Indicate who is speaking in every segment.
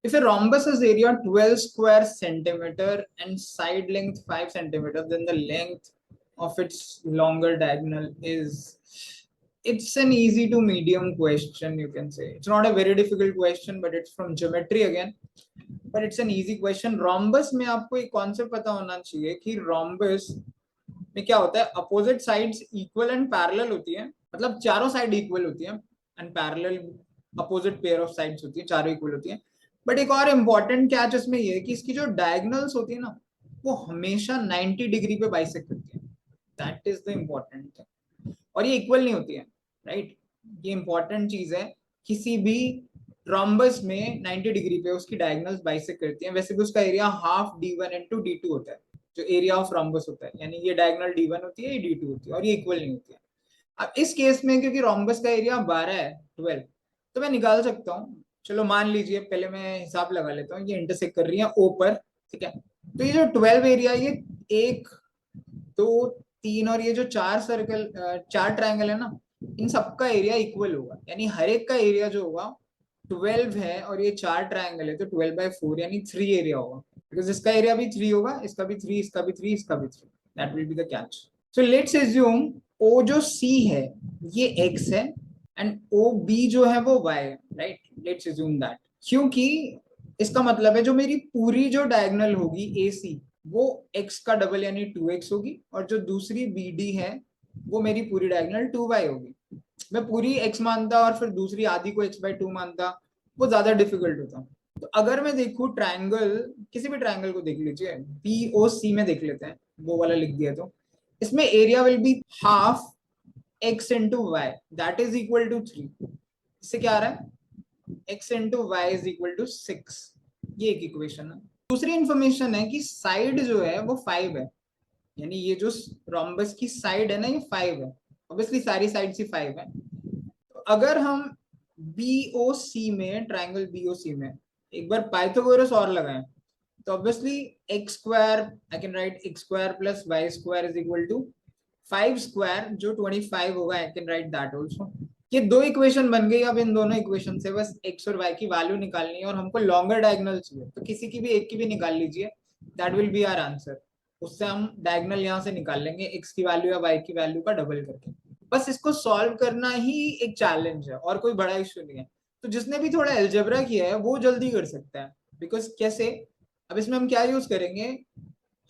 Speaker 1: If a rhombus has area 12 square centimeter and side length 5 centimeter, then the length of its longer diagonal is, it's an easy to medium question, you can say. It's not a very difficult question, but it's from geometry again. But it's an easy question. Rhombus में आपको एक concept पता होना चाहिए कि rhombus में क्या होता है, opposite sides equal and parallel होती है, मतलब चारों साइड इक्वल होती है and parallel opposite pair of sides होती है, चारों इक्वल होती है. बट एक और इम्पोर्टेंट कैच इसमें ये है कि इसकी जो डायगोनल्स होती है ना, वो हमेशा 90 डिग्री पे बाइसेक्ट होती है. That is the important thing. और ये इक्वल नहीं होती है, राइट? ये इंपॉर्टेंट चीज है. किसी भी रॉम्बस में 90 डिग्री पे उसकी डायगोनल्स बाइसेक्ट करती हैं. वैसे भी उसका area half d1 into d2 होता है, जो एरिया ऑफ रॉम्बस होता है. यानी ये डायगोनल d1 होती है, ये d2 होती है, और ये इक्वल नहीं होती है. अब इस केस में क्योंकि रॉम्बस का एरिया 12 है, 12, तो मैं निकाल सकता हूँ. चलो मान लीजिए, पहले मैं हिसाब लगा लेता हूँ. ये इंटरसेक्ट कर रही है O पर, ठीक है? तो ये जो 12 एरिया, ये 1 2 3 और ये जो 4 सर्कल 4 ट्रायंगल है ना, इन सबका एरिया इक्वल होगा. यानी हर एक का एरिया जो होगा 12 है, और ये 4 ट्रायंगल है, तो 12/4 यानी 3 एरिया होगा. बिकॉज इसका एरिया भी 3 होगा, इसका भी 3, इसका भी 3, इसका भी 3. That will be the catch. So let's assume O जो C है ये X है एंड OB जो है वो Y है, राइट? Let's assume that. क्योंकि इसका मतलब है जो मेरी पूरी जो डायगोनल होगी AC, वो X का डबल यानी 2X होगी, और जो दूसरी BD है वो मेरी पूरी डायगोनल 2Y होगी. मैं पूरी X मानता और फिर दूसरी आधी को x/2 मानता, वो ज्यादा डिफिकल्ट होता. तो अगर मैं देखूं ट्रायंगल, किसी भी ट्रायंगल को देख लीजिए, BOC में देख लेते हैं, वो वाला लिख दिया, तो इसमें area will be half x into Y, that is equal to 3. इससे क्या आ रहा है? x into Y is equal to 6. ये एक इक्वेशन है. दूसरी इंफॉर्मेशन है कि साइड जो है वो 5 है. यानी ये जो रोम्बस की साइड है ना, ये 5 है. ऑब्वियसली सारी साइड ही 5 है. तो अगर हम BOC में, ट्रायंगल BOC में एक बार पाइथागोरस और लगाएं, तो obviously x square, I can write x square plus y square is equal to 5 square, जो 25 होगा. I can write that also. ये दो इक्वेशन बन गई. अब इन दोनों इक्वेशन से बस x और y की वैल्यू निकालनी है, और हमको लॉन्गर डायगोनल चाहिए, तो किसी की भी एक की भी निकाल लीजिए. That will be our answer. उससे हम डायगोनल यहाँ से निकाल लेंगे, x की वैल्यू या y की वैल्यू का डबल करके. बस इसको सॉल्व करना ही एक चैलेंज है, और कोई बड़ा इश्यू नहीं है. तो जिसने भी थोड़ा एल्जेब्रा किया है वो जल्दी कर सकता है. बिकॉज कैसे? अब इसमें हम क्या यूज करेंगे,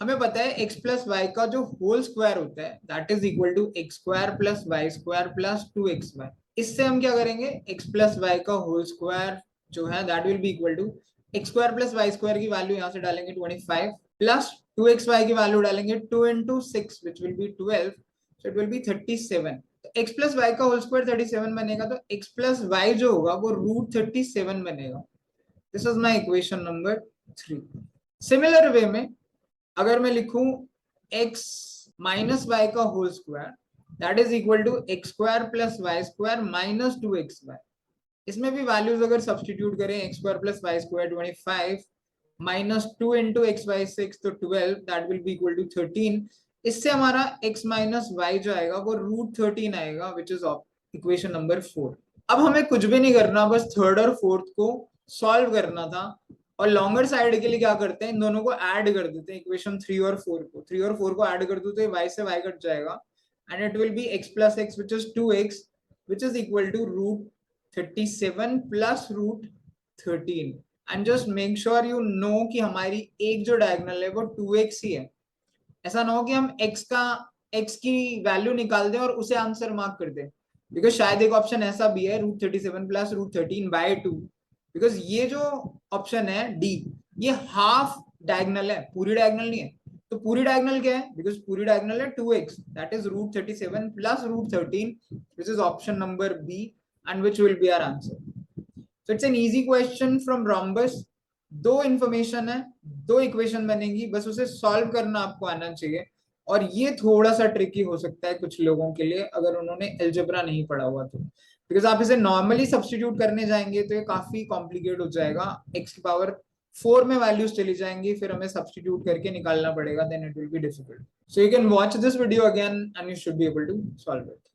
Speaker 1: हमें पता है x प्लस वाई का जो होल स्क्वायर होता है that is equal to x square plus y square plus 2xy. इससे हम क्या करेंगे, x प्लस वाई का होल स्क्वायर जो है that will be equal to x square plus y square की वैल्यू यहाँ से डालेंगे 25 प्लस 2xy की वैल्यू डालेंगे 2 into 6 which will B 12, so it will B 37. तो x प्लस वाई का होल स्क्वायर 37 बनेगा, तो x प्लस वाई जो होगा वो रूट 37 बनेगा. This is my equation number 3. Similar way में अगर मैं लिखूं x माइनस वाई का whole square that is equal to x square plus y square minus 2xy. इसमें भी वैल्यूज अगर सब्सटीट्यूट करें, x square plus y square 25 minus 2 into xy 6, तो 12, that will be equal to 13. इससे हमारा x minus Y जो आएगा वो रूट 13 आएगा, विच इज इक्वेशन नंबर 4. अब हमें कुछ भी नहीं करना, बस थर्ड और फोर्थ को सॉल्व करना था. और लॉन्गर साइड के लिए क्या करते हैं, इन दोनों को ऐड कर देते हैं. इक्वेशन 3 और 4 को, 3 और 4 को ऐड कर दो तो ये y से y कट जाएगा, and it will be x plus x which is 2x which is equal to root 37 plus root 13. And just make sure you know कि हमारी एक जो डायगोनल है वो 2x ही है. ऐसा ना हो कि हम x की वैल्यू निकाल दें और उसे आंसर मार्क कर दें. बिकॉज शायद एक ऑप्शन ऐसा भी है, रूट 37 प्लस रूट 13/2. बिकॉज ये जो ऑप्शन है डी, ये हाफ डायगोनल है, पूरी डायगोनल नहीं है. तो पूरी डायगोनल क्या है? बिकॉज पूरी डायगोनल है 2x, that is root 37 plus root 13, this is option number B, and which will be our answer. So it's an easy question from rhombus. दो इंफॉर्मेशन है, दो इक्वेशन बनेंगी, बस उसे सॉल्व करना आपको आना चाहिए. और ये थोड़ा सा ट्रिकी हो सकता है कुछ लोगों के लिए अगर उन्होंने एल्जेब्रा नहीं पढ़ा हुआ तो. बिकॉज आप इसे नॉर्मली सब्सटीट्यूट करने जाएंगे तो ये काफी कॉम्प्लिकेट हो जाएगा. x की पावर 4 में वैल्यूज चली जाएंगी, फिर हमें सब्सटीट्यूट करके निकालना पड़ेगा, then it will be difficult. So you can watch this video again and you should be able to solve it.